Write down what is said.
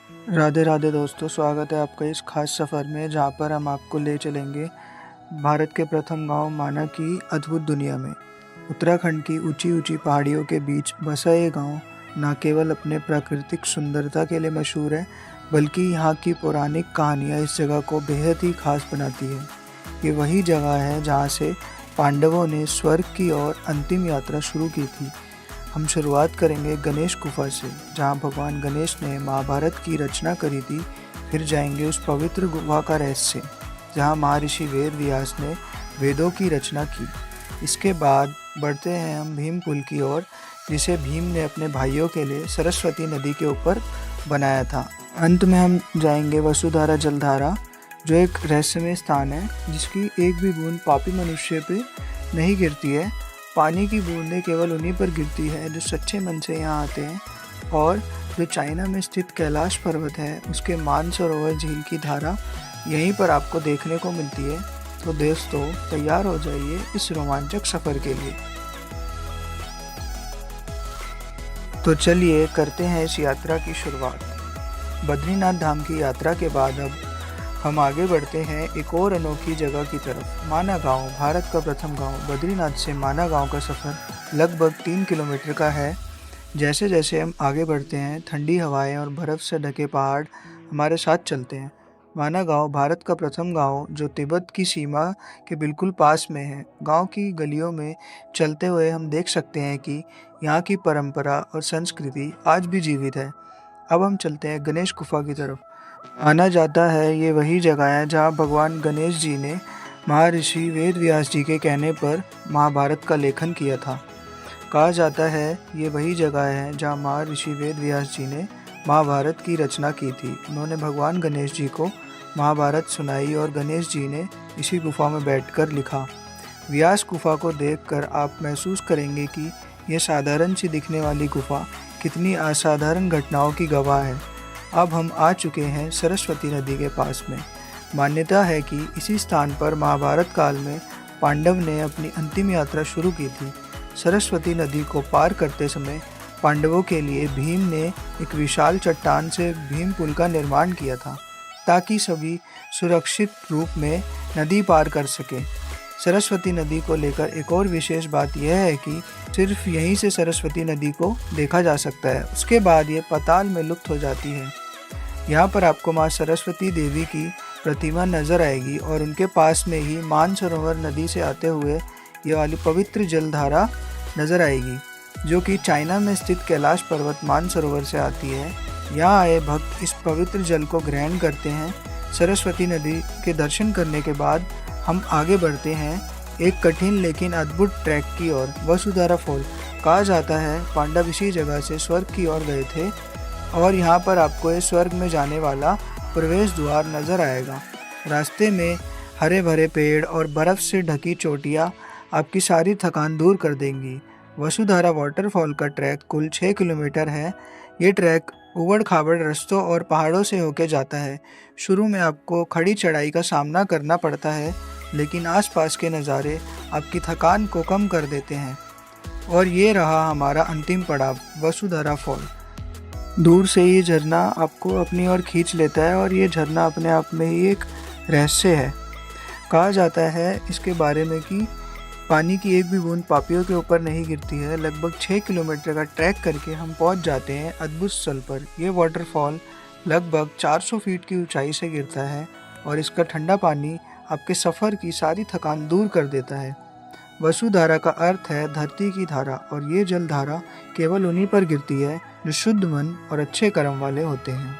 राधे राधे दोस्तों, स्वागत है आपका इस खास सफ़र में जहाँ पर हम आपको ले चलेंगे भारत के प्रथम गांव माना की अद्भुत दुनिया में। उत्तराखंड की ऊंची ऊंची पहाड़ियों के बीच बसा ये गांव न केवल अपने प्राकृतिक सुंदरता के लिए मशहूर है, बल्कि यहाँ की पौराणिक कहानियाँ इस जगह को बेहद ही खास बनाती है। ये वही जगह है जहाँ से पांडवों ने स्वर्ग की ओर अंतिम यात्रा शुरू की थी। हम शुरुआत करेंगे गणेश गुफा से, जहाँ भगवान गणेश ने महाभारत की रचना करी थी। फिर जाएंगे उस पवित्र गुफा का रहस्य, जहाँ महर्षि वेद व्यास ने वेदों की रचना की। इसके बाद बढ़ते हैं हम भीम पुल की ओर, जिसे भीम ने अपने भाइयों के लिए सरस्वती नदी के ऊपर बनाया था। अंत में हम जाएंगे वसुधारा जलधारा, जो एक रहस्यमय स्थान है जिसकी एक भी बूंद पापी मनुष्य पे नहीं गिरती है। पानी की बूंदें केवल उन्हीं पर गिरती है जो सच्चे मन से यहाँ आते हैं। और जो चाइना में स्थित कैलाश पर्वत है, उसके मानसरोवर झील की धारा यहीं पर आपको देखने को मिलती है। तो दोस्तों, तैयार हो जाइए इस रोमांचक सफ़र के लिए। तो चलिए करते हैं इस यात्रा की शुरुआत। बद्रीनाथ धाम की यात्रा के बाद अब हम आगे बढ़ते हैं एक और अनोखी जगह की तरफ, माना गांव। भारत का प्रथम गांव बद्रीनाथ से माना गांव का सफ़र लगभग 3 किलोमीटर का है। जैसे जैसे हम आगे बढ़ते हैं, ठंडी हवाएं और बर्फ़ से ढके पहाड़ हमारे साथ चलते हैं। माना गांव भारत का प्रथम गांव जो तिब्बत की सीमा के बिल्कुल पास में है। गांव की गलियों में चलते हुए हम देख सकते हैं कि यहाँ की परंपरा और संस्कृति आज भी जीवित है। अब हम चलते हैं गणेश गुफा की तरफ। माना जाता है ये वही जगह है जहाँ भगवान गणेश जी ने महर्षि वेद व्यास जी के कहने पर महाभारत का लेखन किया था। कहा जाता है ये वही जगह है जहाँ महर्षि वेद व्यास जी ने महाभारत की रचना की थी। उन्होंने भगवान गणेश जी को महाभारत सुनाई और गणेश जी ने इसी गुफा में बैठकर लिखा। व्यास गुफा को देखकर आप महसूस करेंगे कि यह साधारण सी दिखने वाली गुफा कितनी असाधारण घटनाओं की गवाह है। अब हम आ चुके हैं सरस्वती नदी के पास में। मान्यता है कि इसी स्थान पर महाभारत काल में पांडव ने अपनी अंतिम यात्रा शुरू की थी। सरस्वती नदी को पार करते समय पांडवों के लिए भीम ने एक विशाल चट्टान से भीम पुल का निर्माण किया था, ताकि सभी सुरक्षित रूप में नदी पार कर सकें। सरस्वती नदी को लेकर एक और विशेष बात यह है कि सिर्फ यहीं से सरस्वती नदी को देखा जा सकता है, उसके बाद ये पाताल में लुप्त हो जाती है। यहाँ पर आपको माँ सरस्वती देवी की प्रतिमा नजर आएगी और उनके पास में ही मानसरोवर नदी से आते हुए ये वाली पवित्र जलधारा नजर आएगी, जो कि चाइना में स्थित कैलाश पर्वत मानसरोवर से आती है। यहाँ आए भक्त इस पवित्र जल को ग्रहण करते हैं। सरस्वती नदी के दर्शन करने के बाद हम आगे बढ़ते हैं एक कठिन लेकिन अद्भुत ट्रैक की ओर, वसुधारा फॉल। कहा जाता है पांडव इसी जगह से स्वर्ग की ओर गए थे और यहाँ पर आपको ये स्वर्ग में जाने वाला प्रवेश द्वार नजर आएगा। रास्ते में हरे भरे पेड़ और बर्फ़ से ढकी चोटियाँ आपकी सारी थकान दूर कर देंगी। वसुधारा वाटरफॉल का ट्रैक कुल 6 किलोमीटर है। ये ट्रैक उबड़ खाबड़ रास्तों और पहाड़ों से होकर जाता है। शुरू में आपको खड़ी चढ़ाई का सामना करना पड़ता है, लेकिन आसपास के नज़ारे आपकी थकान को कम कर देते हैं। और ये रहा हमारा अंतिम पड़ाव, वसुधारा फॉल। दूर से ये झरना आपको अपनी ओर खींच लेता है और ये झरना अपने आप में ही एक रहस्य है। कहा जाता है इसके बारे में कि पानी की एक भी बूंद पापियों के ऊपर नहीं गिरती है। लगभग 6 किलोमीटर का ट्रैक करके हम पहुंच जाते हैं अद्भुत स्थल पर। यह वाटरफॉल लगभग 400 फीट की ऊंचाई से गिरता है और इसका ठंडा पानी आपके सफ़र की सारी थकान दूर कर देता है। वसुधारा का अर्थ है धरती की धारा, और ये जल धारा केवल उन्हीं पर गिरती है जो शुद्ध मन और अच्छे कर्म वाले होते हैं।